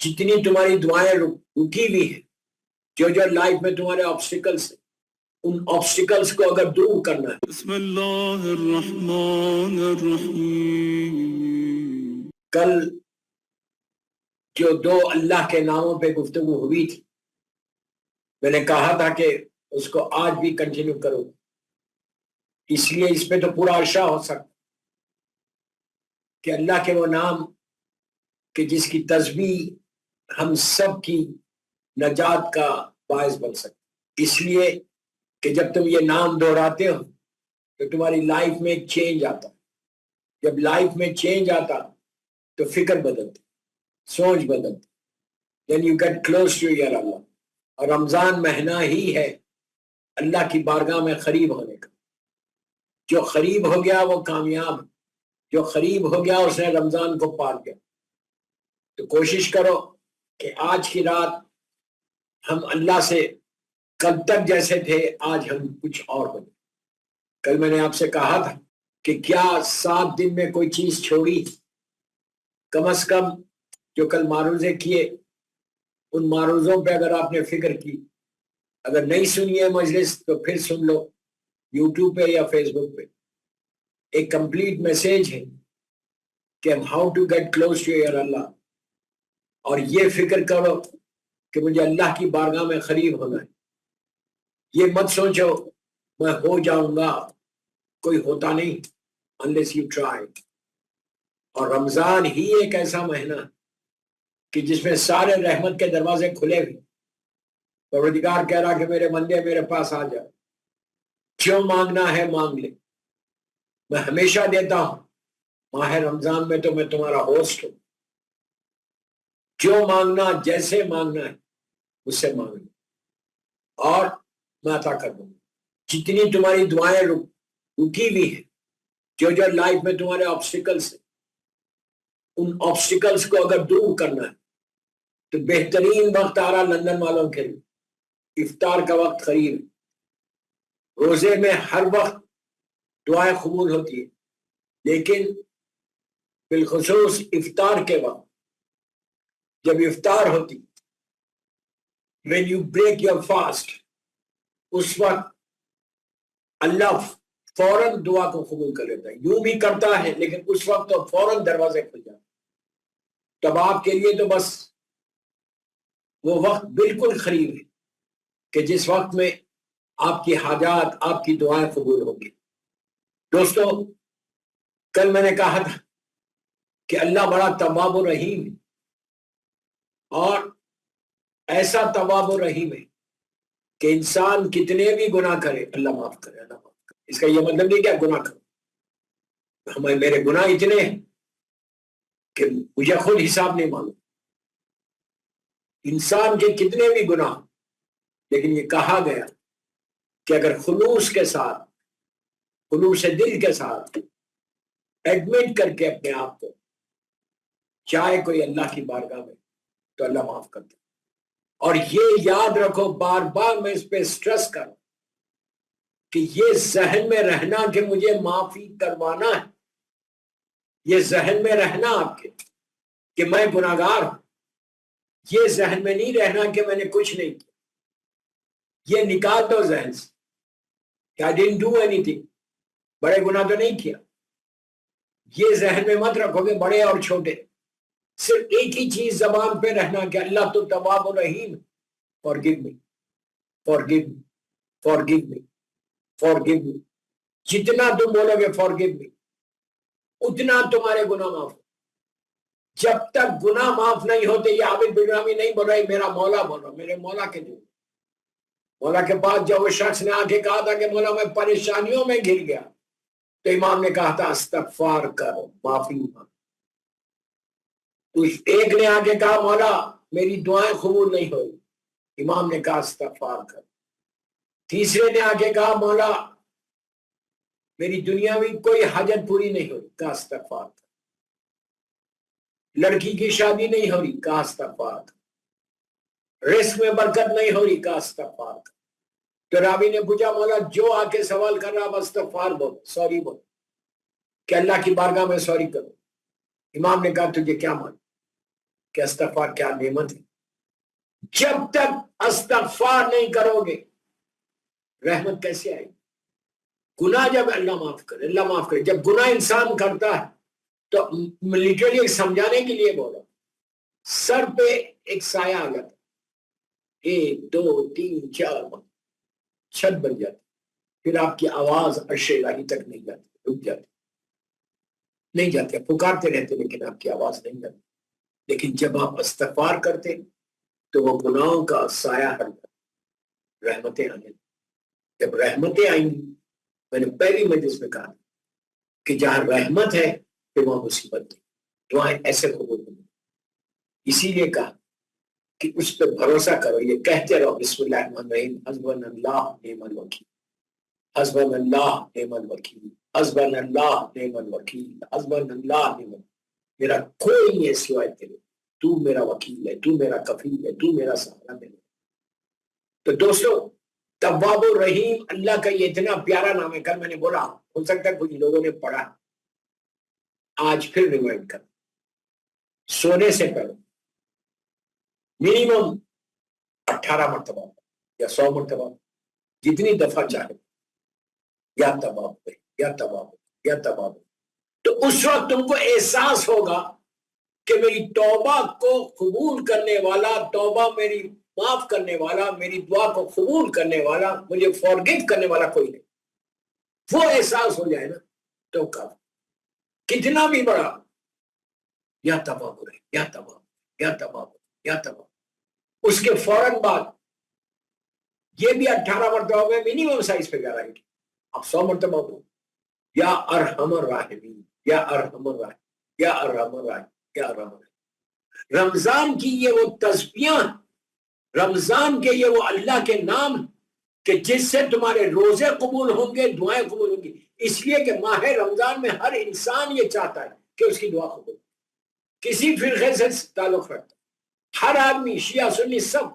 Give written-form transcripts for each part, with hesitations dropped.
جتنی تمہاری دعائیں رکی ہوئی ہیں، جو لائف میں تمہارے آبسٹیکلس ہیں، ان آبسٹیکلس کو اگر دور کرنا ہے، بسم اللہ الرحمن الرحیم۔ کل جو دو اللہ کے ناموں پہ گفتگو ہوئی تھی، میں نے کہا تھا کہ اس کو آج بھی کنٹینیو کرو، اس لیے اس پہ تو پورا عرصہ ہو سکتا کہ اللہ کے وہ نام کہ جس کی تسبیح ہم سب کی نجات کا باعث بن سکتے، اس لیے کہ جب تم یہ نام دہراتے ہو تو تمہاری لائف میں ایک چینج آتا، جب لائف میں چینج آتا تو فکر بدلتی، سوچ بدلتی، then you get close to your Allah۔ اور رمضان مہینہ ہی ہے اللہ کی بارگاہ میں قریب ہونے کا، جو قریب ہو گیا وہ کامیاب، جو قریب ہو گیا اس نے رمضان کو پار کیا۔ تو کوشش کرو کہ آج کی رات ہم اللہ سے کل تک جیسے تھے آج ہم کچھ اور بنے۔ کل میں نے آپ سے کہا تھا کہ کیا 7 دن میں کوئی چیز چھوڑی، کم از کم جو کل معروضے کیے ان معروضوں پہ اگر آپ نے فکر کی، اگر نہیں سنی ہے مجلس تو پھر سن لو یوٹیوب پہ یا فیس بک پہ، ایک کمپلیٹ میسیج ہے کہ how to get close to your اللہ، اور یہ فکر کرو کہ مجھے اللہ کی بارگاہ میں قریب ہونا ہے۔ یہ مت سوچو میں ہو جاؤں گا، کوئی ہوتا نہیں unless you try۔ اور رمضان ہی ایک ایسا مہینہ کہ جس میں سارے رحمت کے دروازے کھلے ہوئے، پروردگار کہہ رہا کہ میرے بندے میرے پاس آ جاؤ، جو مانگنا ہے مانگ لے، میں ہمیشہ دیتا ہوں، ماہ رمضان میں تو میں تمہارا ہوسٹ ہوں، جو مانگنا جیسے مانگنا ہے مجھ سے مانگ لے اور میں عطا کر دوں گا۔ جتنی تمہاری دعائیں رکی ہوئی ہیں، جو لائف میں تمہارے آبسٹیکلس ہیں، ان آبسٹیکلس کو اگر دور کرنا ہے تو بہترین وقت آ رہا لندن والوں کے لیے، افطار کا وقت قریب ہے۔ روزے میں ہر وقت دعائیں قبول ہوتی ہے، لیکن بالخصوص افطار کے وقت، جب افطار ہوتی، when you break your fast، اس وقت اللہ فوراً دعا کو قبول کر لیتا ہے، یوں بھی کرتا ہے لیکن اس وقت تو فوراً دروازے کھل جاتے۔ تب آپ کے لیے تو بس وہ وقت بالکل قریب ہے کہ جس وقت میں آپ کی حاجات، آپ کی دعائیں قبول ہوگی۔ دوستو، کل میں نے کہا تھا کہ اللہ بڑا تواب و رحیم ہے، اور ایسا تواب و رحیم ہے کہ انسان کتنے بھی گناہ کرے اللہ معاف کرے، اللہ معاف کرے۔ اس کا یہ مطلب نہیں کہ گناہ کرو، میرے گناہ اتنے ہیں کہ مجھے خود حساب نہیں معلوم، انسان کے کتنے بھی گناہ، لیکن یہ کہا گیا کہ اگر خلوص کے ساتھ، خلوص دل کے ساتھ ایڈمٹ کر کے اپنے آپ کو چاہے کوئی اللہ کی بارگاہ میں تو اللہ معاف کرتا ہے۔ اور یہ یاد رکھو، بار بار میں اس پہ سٹریس کروں کہ یہ ذہن میں رہنا کہ مجھے معافی کروانا ہے، یہ ذہن میں رہنا آپ کے کہ میں گناہگار ہوں، یہ ذہن میں نہیں رہنا کہ میں نے کچھ نہیں کیا، یہ نکال دو ذہن سے کہ I didn't do anything، بڑے گناہ تو نہیں کیا، یہ ذہن میں مت رکھو کہ بڑے اور چھوٹے، صرف ایک ہی چیز زبان پہ رہنا کہ اللہ تو تواب و رحیم، forgive me، forgive me، forgive me، forgive me۔ جتنا تم بولو گے forgive me، اتنا تمہارے گناہ معاف ہو۔ جب تک گناہ معاف نہیں ہوتے، یہ عابد بغرامی نہیں بول رہا، میرا مولا بول رہا، میرے مولا کے جو مولا کے پاس جب وہ شخص نے آ کے کہا تھا کہ مولا میں پریشانیوں میں گر گیا، تو امام نے کہا تھا استغفار کرو، معافی مانگو۔ ایک نے آ کے کہا مولا میری دعائیں قبول نہیں ہوئی، امام نے کہا استغفار کرو۔ تیسرے نے آ کے کہا مولا میری دنیا میں کوئی حاجت پوری نہیں ہوئی، کہا استغفار کرو۔ لڑکی کی شادی نہیں ہو رہی، کہا استغفار کرو۔ رزق میں برکت نہیں ہو رہی، کہا استغفار کرو۔ تو راوی نے پوچھا مولا جو آ کے سوال کر رہا بس استغفار بول، سوری بول، کہ اللہ کی بارگاہ میں سوری کرو۔ امام نے کہا تجھے کیا مان، کہ استغفار کیا نعمت ہے. جب تک استغفار نہیں کرو گے رحمت کیسے آئے گی؟ گناہ جب اللہ معاف کرے، اللہ معاف کرے. جب گناہ انسان کرتا ہے تو لٹرلی سمجھانے کے لیے بولا، سر پہ ایک سایہ آ جاتا، 1 2 3 4 چھت بن جاتی، پھر آپ کی آواز عرش الہی تک نہیں جاتی، رک جاتی، نہیں جاتے، پکارتے رہتے لیکن آپ کی آواز نہیں جاتی. لیکن جب آپ استغفار کرتے تو وہ گناہوں کا سایہ ہٹ جاتا، رحمتیں آنے. جب رحمتیں آئیں گی، میں نے پہلی مجلس میں کہا کہ جہاں رحمت ہے پھر وہاں مصیبت ہے. دعائیں ایسے قبول ہوئی. اسی لیے کہا کہ اس پہ بھروسہ کرو، یہ کہتے رہو بسم اللہ الرحمن الرحیم، حسبنا اللہ نعم الوکیل، حسبنا اللہ نعم الوکیل، حسبنا اللہ نعم الوکیل، حسبنا اللہ نعم الوکیل. میرا کوئی نہیں ہے سوائے تیرے، تو میرا وکیل ہے، تو میرا کفیل ہے، تو میرا سہارا ہے. تو دوستو تواب الرحیم اللہ کا یہ اتنا پیارا نام ہے. کل میں نے بولا ہو سکتا ہے کچھ لوگوں نے پڑھا، آج پھر ریمائنڈ کر، سونے سے پہلے منیمم 18 مرتبہ یا 100 مرتبہ جتنی دفعہ چاہے یا تواب یا تواب یا تواب. تو اس وقت تم کو احساس ہوگا کہ میری توبہ کو قبول کرنے والا، توبہ میری معاف کرنے والا، میری دعا کو قبول کرنے والا، مجھے فارگیو کرنے والا کوئی نہیں. وہ احساس ہو جائے نا تو کافی، کتنا بھی بڑا یا تواب ہے یا تواب یا تواب یا تواب. اس کے فوراً بعد یہ بھی 18 مرتبہ میں منیمم سائز پہ جا رہا ہے، اب 100 مرتبہ ہو یا ارحم الراحمین یا ارحم الراحمین یا ارحم الراحمین یا ارحم الراحمین. رمضان کی یہ وہ تسبیحاں، رمضان کے یہ وہ اللہ کے نام کہ جس سے تمہارے روزے قبول ہوں گے، دعائیں قبول ہوں گی. اس لیے کہ ماہ رمضان میں ہر انسان یہ چاہتا ہے کہ اس کی دعا قبول، کسی فرقے سے تعلق رکھتا، ہر آدمی شیعہ سنی سب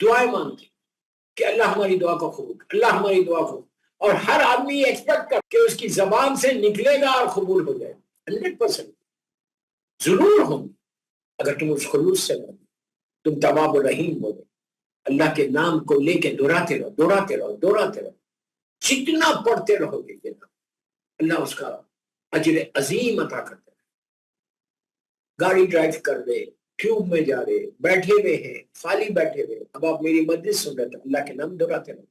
دعائیں مانگتے کہ اللہ ہماری دعا کو قبول، اللہ ہماری دعا کو. اور ہر آدمی یہ ایکسپیکٹ کر کہ اس کی زبان سے نکلے گا اور قبول ہو جائے. 100% ضرور ہوں اگر تم اس خلوص سے بولے، تم تواب الرحیم بولے، اللہ کے نام کو لے کے دہراتے رہو دہراتے رہو دہراتے رہو. جتنا پڑھتے رہو گے یہ نام، اللہ اس کا اجر عظیم عطا کرتے رہے. گاڑی ڈرائیو کر دے، ٹیوب میں جا رہے، بیٹھے ہوئے ہیں، خالی بیٹھے ہوئے، اب آپ میری مجلس سن رہے تو اللہ کے نام دہراتے رہو،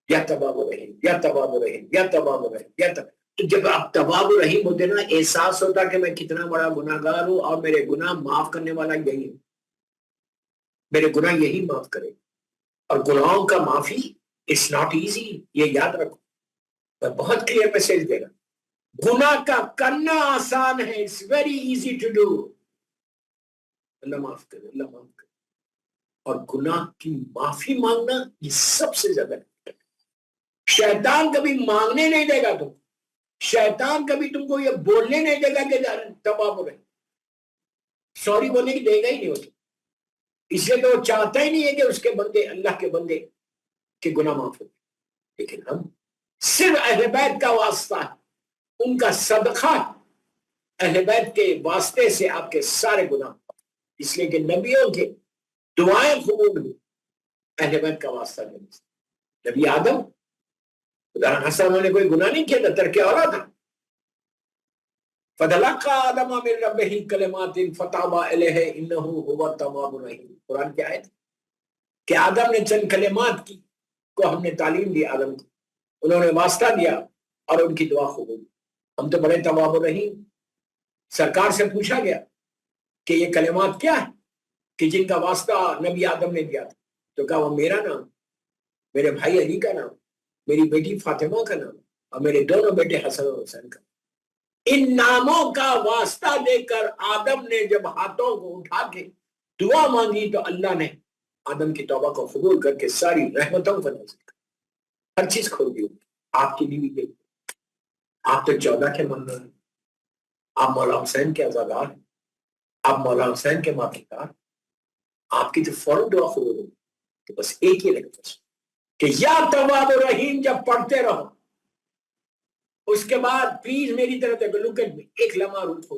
یا تواب الرحیم یا تواب الرحیم یا تواب الرحیم یا تواب. تو جب آپ تواب الرحیم ہوتے نا، احساس ہوتا کہ میں کتنا بڑا گناہ گار ہوں اور میرے گناہ معاف کرنے والا یہی ہے، میرے گناہ یہی معاف کرے. اور گناہوں کا معافی اٹس ناٹ ایزی، یہ یاد رکھو. میں بہت کلیئر میسج دے رہا، گناہ کا کرنا آسان ہے، it's very easy to do. اللہ معاف کرے، اللہ معاف کرے. اور گناہ کی معافی مانگنا یہ سب سے زیادہ ہے. شیطان کبھی مانگنے نہیں دے گا، تم شیطان کبھی تم کو یہ بولنے نہیں دے گا کہ تواب ہو رہے، سوری بولنے کی دے گا ہی نہیں ہوتا. اس لیے تو وہ چاہتا ہی نہیں ہے کہ اس کے بندے، اللہ کے بندے کے گناہ معاف ہو. لیکن ہم صرف اہل بیت کا واسطہ ہے، ان کا صدقہ، اہل بیت کے واسطے سے آپ کے سارے گناہ. اس لیے کہ نبیوں کے دعائیں قبول ہوئی اہل بیت کا واسطہ نہیں. نبی آدم خدا حسن نے کوئی گناہ نہیں کیا تھا، ترک اولاد تھا. فَتَلَقَّىٰ آدَمَ مِن رَبِّهِ كَلِمَاتٍ فَتَابَ عَلَيْهِ إِنَّهُ هُوَ التَّوَّابُ الرَّحِيمُ. قرآن کی آیت کہ آدم نے چند کلمات کی کو ہم نے تعلیم دی آدم کو، انہوں نے واسطہ دیا اور ان کی دعا قبول. ہم تو بڑے تواب الرحیم. سرکار سے پوچھا گیا کہ یہ کلمات کیا ہے کہ جن کا واسطہ نبی آدم نے دیا تھا؟ تو کہا وہ میرا نام، میرے بھائی علی کا نام، میری بیٹی فاطمہ کا نام اور میرے دونوں بیٹے حسن اور حسین کا. ان ناموں کا واسطہ دے کر آدم نے جب ہاتھوں کو اٹھا کے دعا مانگی تو اللہ نے آدم کی توبہ کو قبول کر کے ساری رحمتوں کو نازل کر، ہر چیز کھول دی. آپ کی بیوی کے، آپ تو 14 کے منظر ہیں، آپ مولا حسین کے عزادار ہیں، آپ مولا حسین کے ماتحتار، آپ کی تو فوراً دعا قبول ہوگی. تو بس ایک ہی لفظ کہ یا تواب الرحیم جب پڑھتے رہو، اس کے بعد پلیز میری طرف دیکھو، لک ایٹ می، ایک لمحہ رکو،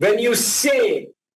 When you say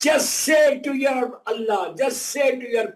just say to your Allah, just say to your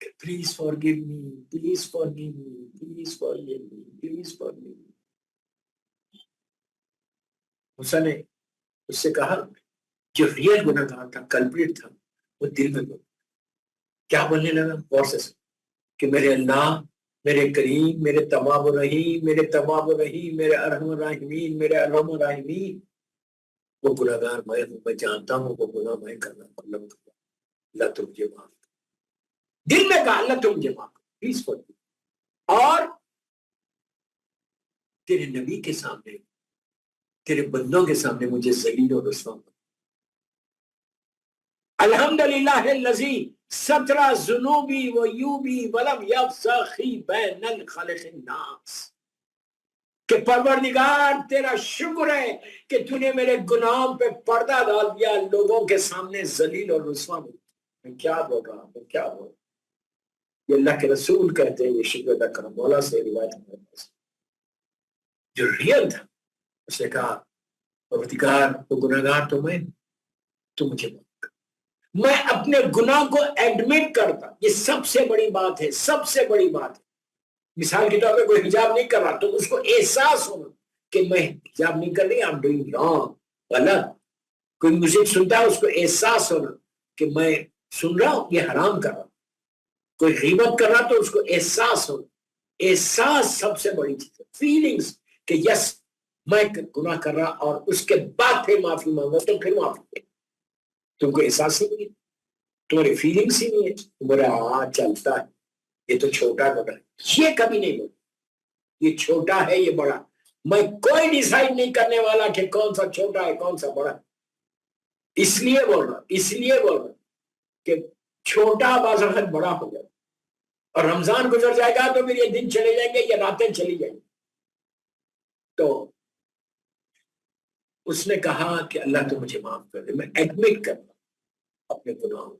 please forgive me, please forgive me, please forgive me, please forgive me. موسیٰ نے اس سے کہا جو ریئل گناہگار تھا، کلپریٹ تھا، وہ دل میں بول کیا بولنے لگا، غور سے سن کہ میرے اللہ، میرے کریم، میرے تواب الرحیم، میرے تواب الرحیم، میرے ارحم الراحمین، میرے ارحم الراحمین، وہ گناہگار میں ہوں، میں جانتا ہوں وہ گناہ میں کرنا اللہ کرنا، اللہ تو مجھے معاف کر۔ دل میں کہا اللہ تو مجھے معاف کر، پلیز فارگیو۔ اور تیرے نبی کے سامنے، تیرے بندوں کے سامنے مجھے ذلیل و رسوا کر۔ الحمدللہ الذی ستر ذنوبی و یوبی ولم یفسخی بین الخلق الناس، کہ پروردگار تیرا شکر ہے کہ تو نے میرے گناہوں پہ پردہ ڈال دیا، لوگوں کے سامنے ذلیل اور رسوا میں۔ میں کیا بول رہا ہوں، میں کیا بول رہا ہوں؟ یہ اللہ کے رسول کہتے ہیں، یہ شکر ادا کرم مولا سے روایت ہے جو ریئل تھا۔ اس نے کہا پروردگار تو گناہگار تو میں، تو مجھے معاف کر۔ میں اپنے گناہ کو ایڈمٹ کرتا، یہ سب سے بڑی بات ہے، سب سے بڑی بات ہے۔ مثال کے طور پہ کوئی حجاب نہیں کر رہا تو اس کو احساس ہونا کہ میں حجاب نہیں کر رہی، I'm doing wrong، غلط۔ کوئی میوزک سنتا ہے اس کو احساس ہونا کہ میں سن رہا ہوں یہ حرام کر رہا ہوں۔ کوئی غیبت کر رہا تو اس کو احساس ہونا، احساس سب سے بڑی چیز ہے۔ فیلنگز کہ یس میں گناہ کر رہا اور اس کے بعد پھر معافی مانگو تو پھر معافی دے۔ تم کو احساس ہی نہیں ہے، تمہاری فیلنگز ہی نہیں ہے، تمہارا ہاں چلتا ہے یہ تو چھوٹا بڑا ہے، یہ کبھی نہیں بولتا یہ چھوٹا ہے یہ بڑا۔ میں کوئی ڈیسائیڈ نہیں کرنے والا کہ کون سا چھوٹا ہے کون سا بڑا ہے۔ اس لیے بول رہا کہ چھوٹا بعض وقت بڑا ہو جائے، اور رمضان گزر جائے گا تو پھر یہ دن چلے جائیں گے، یہ راتیں چلی جائیں گی۔ تو اس نے کہا کہ اللہ تو مجھے معاف کر دے، میں ایڈمٹ کرتا اپنے گناہوں،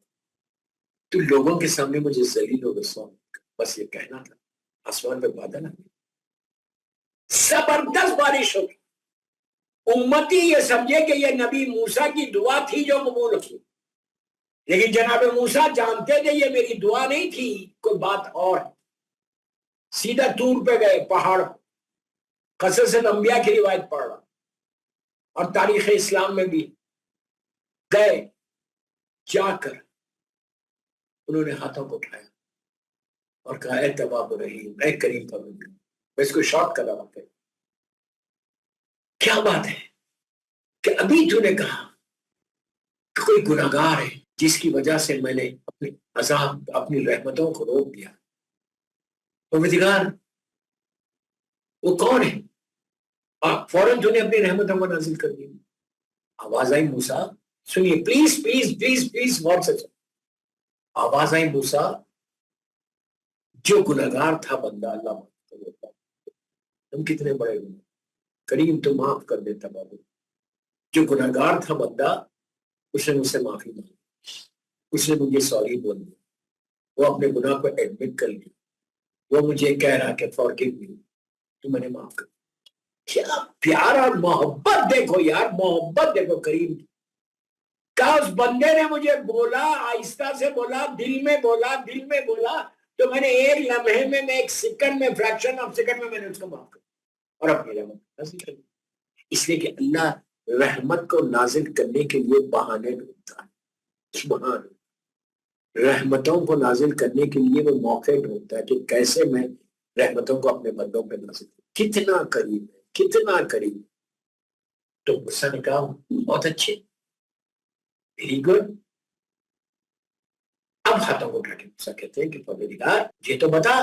تو لوگوں کے سامنے مجھے ذلیل و رسوا کر۔ بس یہ کہنا تھا، آسمان پہ بادل آ گئے، زبردست بارش ہوگی، امتی یہ سمجھے کہ یہ نبی موسیٰ کی دعا تھی جو قبول ہوئی، لیکن جناب موسیٰ جانتے تھے یہ میری دعا نہیں تھی، کوئی بات اور ہے۔ سیدھا طور پہ گئے، پہاڑ، قصص الانبیاء کی روایت پڑھ رہا اور تاریخ اسلام میں بھی گئے، جا کر انہوں نے ہاتھوں کو اٹھایا اور کہا اے تواب الرحیم، اے کریم پروردگار۔ میں اس کو شارٹ کر رہا ہوں۔ کیا بات ہے کہ ابھی تو نے کہا کہ کوئی گناہگار ہے جس کی وجہ سے میں نے اپنی عذاب، اپنی رحمتوں کو روک دیا، پروردگار وہ کون ہے؟ فوراً تو نے اپنی رحمتوں کو نازل کر دی۔ آواز آئی موسیٰ، سنیے پلیز پلیز پلیز پلیز غور سے سنیے۔ آواز آئی موسیٰ، جو گناہگار تھا بندہ اللہ معاف کر دیتا، ہم کتنے بڑے گناہ، کریم تو معاف کر دیتا بابو۔ جو گناہگار تھا بندہ، اس نے مجھ سے معافی مانگی، اس نے مجھے سوری بول دیا، وہ اپنے گناہ کو ایڈمٹ کر لیا، وہ مجھے کہہ رہا کہ فارگیو می، تو میں نے معاف کر دیا۔ کیا پیار اور محبت دیکھو یار، محبت دیکھو کریم کی۔ کہا اس بندے نے مجھے بولا، آہستہ سے بولا، دل میں بولا، دل میں بولا، تو میں نے ایک لمحے میں ایک سیکنڈ میں، فریکشن آف سیکنڈ میں نے اس کو معاف کر دیا اور اپنی رحمت نازل کر دی۔ اس لیے کہ اللہ رحمت کو نازل کرنے کے لیے بہانے ڈھونڈتا ہے، سبحان، رحمتوں کو نازل کرنے کے لیے وہ موقع ڈھونڈتا ہے کہ کیسے میں رحمتوں کو اپنے بندوں پہ نازل کروں۔ کتنا قریب ہے، کتنا قریب۔ تو موسیٰ نے کہا بہت اچھے، ویری گڈ۔ اب ہاتھوں کو اٹھا کے موسیٰ کہتے ہیں کہ پروردگار یہ تو بتا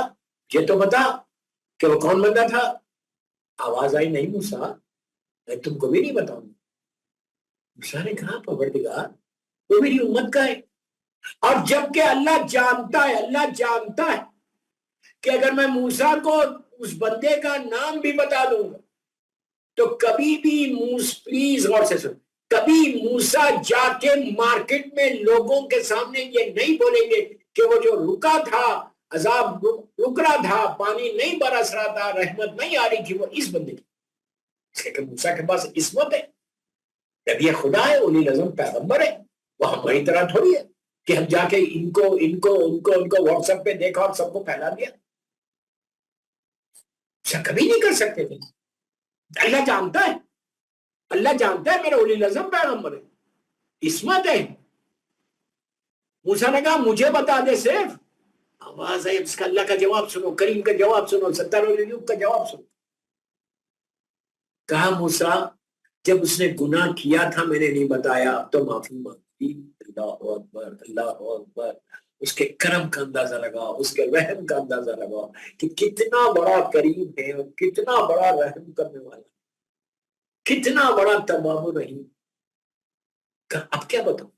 کہ وہ کون بندہ تھا۔ آواز آئی نہیں موسیٰ، میں تم کو بھی نہیں بتاؤں۔ موسیٰ نے کہا پروردگار وہ میری امت کا ہے، اور جبکہ اللہ جانتا ہے کہ اگر میں موسیٰ کو اس بندے کا نام بھی بتا دوں گا تو کبھی بھی پلیز غور سے سن، کبھی موسیٰ جا کے مارکیٹ میں لوگوں کے سامنے یہ نہیں بولیں گے کہ وہ جو رکا تھا، عذاب رک رہا تھا، پانی نہیں برس رہا تھا، رحمت نہیں آ رہی تھی، وہ اس بندے کی۔ اس لیے کہ موسیٰ کے پاس عصمت ہے، نبی خدا ہے، اولی العزم پیغمبر ہے، وہ ہماری طرح تھوڑی ہے۔ کہ ہم جا کے ان کو واٹس ایپ پہ دیکھا اور سب کو پھیلا دیا؟ ایسا کبھی نہیں کر سکتے تھے. اللہ جانتا ہے، اللہ جانتا ہے میرے اولی العزم پیغمبر ہے، عصمت ہے. موسیٰ نے کہا مجھے بتا دے صرف. آواز ہے اس کا، اللہ کا جواب سنو، کریم کا جواب سنو، ستار کا جواب سنو. کہا موسیٰ جب اس نے گناہ کیا تھا میں نے نہیں بتایا، اب تو معافی مانگی. اللہ اکبر، اللہ اکبر. اس کے کرم کا اندازہ لگا، اس کے رحم کا اندازہ لگا کہ کتنا بڑا کریم ہے اور کتنا بڑا رحم کرنے والا، کتنا بڑا تواب رحیم. اب کیا بتاؤں؟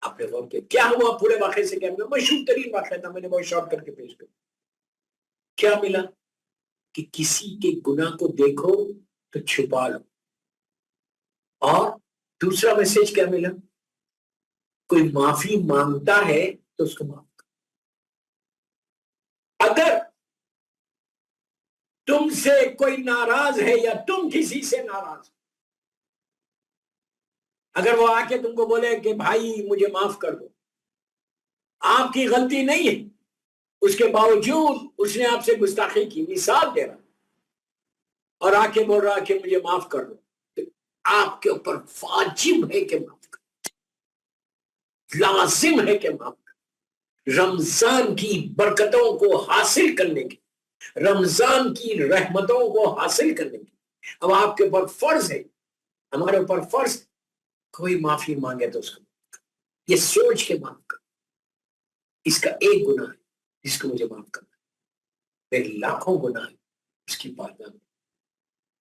آپ نے غور کیا کیا ہوا پورے واقعے سے؟ کیا ملا؟ مشہور ترین واقعہ تھا، میں نے بہت شارٹ کر کے پیش کر. کیا ملا؟ کہ کسی کے گناہ کو دیکھو تو چھپا لو. اور دوسرا میسج کیا ملا؟ کوئی معافی مانگتا ہے تو اس کو معاف کرو. اگر تم سے کوئی ناراض ہے یا تم کسی سے ناراض، اگر وہ آ کے تم کو بولے کہ بھائی مجھے معاف کر دو، آپ کی غلطی نہیں ہے، اس کے باوجود اس نے آپ سے گستاخی کی، مثال دے رہا، اور آ کے بول رہا کہ مجھے معاف کر دو، تو آپ کے اوپر واجب ہے کہ معاف کر، لازم ہے کہ معاف کر. رمضان کی برکتوں کو حاصل کرنے کی، رمضان کی رحمتوں کو حاصل کرنے کی اب آپ کے اوپر فرض ہے، ہمارے اوپر فرض. کوئی معافی مانگے تو اس کو یہ سوچ کے معاف کر. اس کا ایک گناہ ہے جس کو مجھے معاف کرنا، میرے لاکھوں گناہ ہے اس کی بارگاہ میں.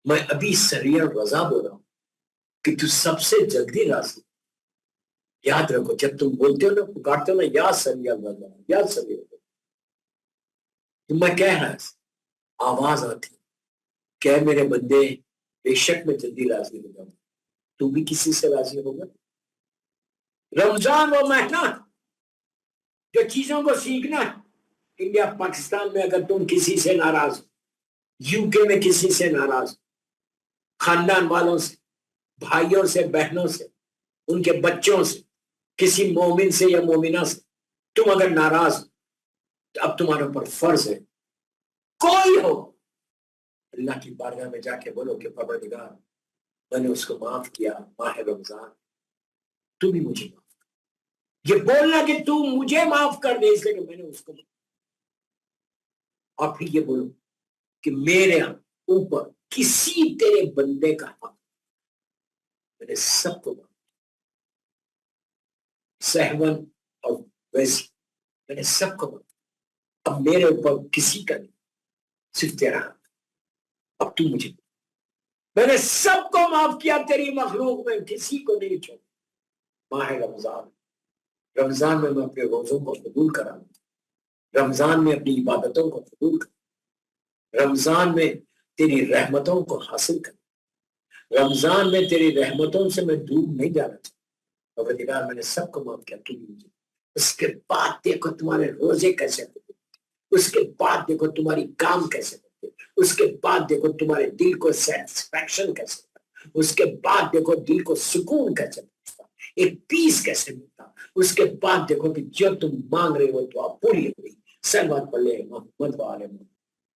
میں ابھی سریع رضا بول رہا ہوں کہ تو سب سے جلدی راضی. یاد رکھو جب تم بولتے ہو نا، پکارتے ہو نا یا سریع رضا، یا سریع رضا، تو میں کہہ رہا آواز آتی کہ میرے بندے بے شک میں جلدی راضی ہو جاؤں. تو بھی کسی سے راضی ہوگا؟ رمضان وہ مہینہ جو چیزوں کو سیکھنا ہے. انڈیا پاکستان میں اگر تم کسی سے ناراض، یو کے میں کسی سے ناراض، خاندان والوں سے، بھائیوں سے، بہنوں سے، ان کے بچوں سے، کسی مومن سے یا مومنہ سے تم اگر ناراض، تو اب تمہارے اوپر فرض ہے، کوئی ہو، اللہ کی بارگاہ میں جا کے بولو کہ پروردگار میں نے اس کو معاف کیا، ماہ رمضان تو بھی مجھے معاف کر. یہ بولنا کہ تو مجھے معاف کر دے اس لیے کہ میں نے اس کو، اور پھر یہ بولو کہ میرے اوپر کسی تیرے بندے کا حق میں نے سب کو معاف، سہون اور ویسی میں نے سب کو معاف. اب میرے اوپر کسی کا نہیں، صرف تیرا حق. اب تو مجھے، میں نے سب کو معاف کیا، تیری مخلوق میں کسی کو نہیں چھوڑا. ماہ رمضان، رمضان میں اپنے روزوں کو قبول کراؤں، رمضان میں اپنی عبادتوں کو قبول کروں، رمضان میں تیری رحمتوں کو حاصل کروں، رمضان میں تیری رحمتوں سے میں دور نہیں جانا چاہتا. پروردگار میں نے سب کو معاف کیا، تو بھی مجھے. اس کے بعد دیکھو تمہارے روزے کیسے ہوتے، اس کے بعد دیکھو تمہاری کام کیسے ہوتے، اس کے بعد دیکھو تمہارے دل کو سیٹسفیکشن کیسے ہوتا، اس کے بعد دیکھو دل کو سکون کیسے ملتا، ایک پیس کیسے ملتا. اس کے بعد دیکھو کہ جو تم مانگ رہے ہو تو آپ پوری ہوئی. سلوات پڑھ لے محمد و آل محمد.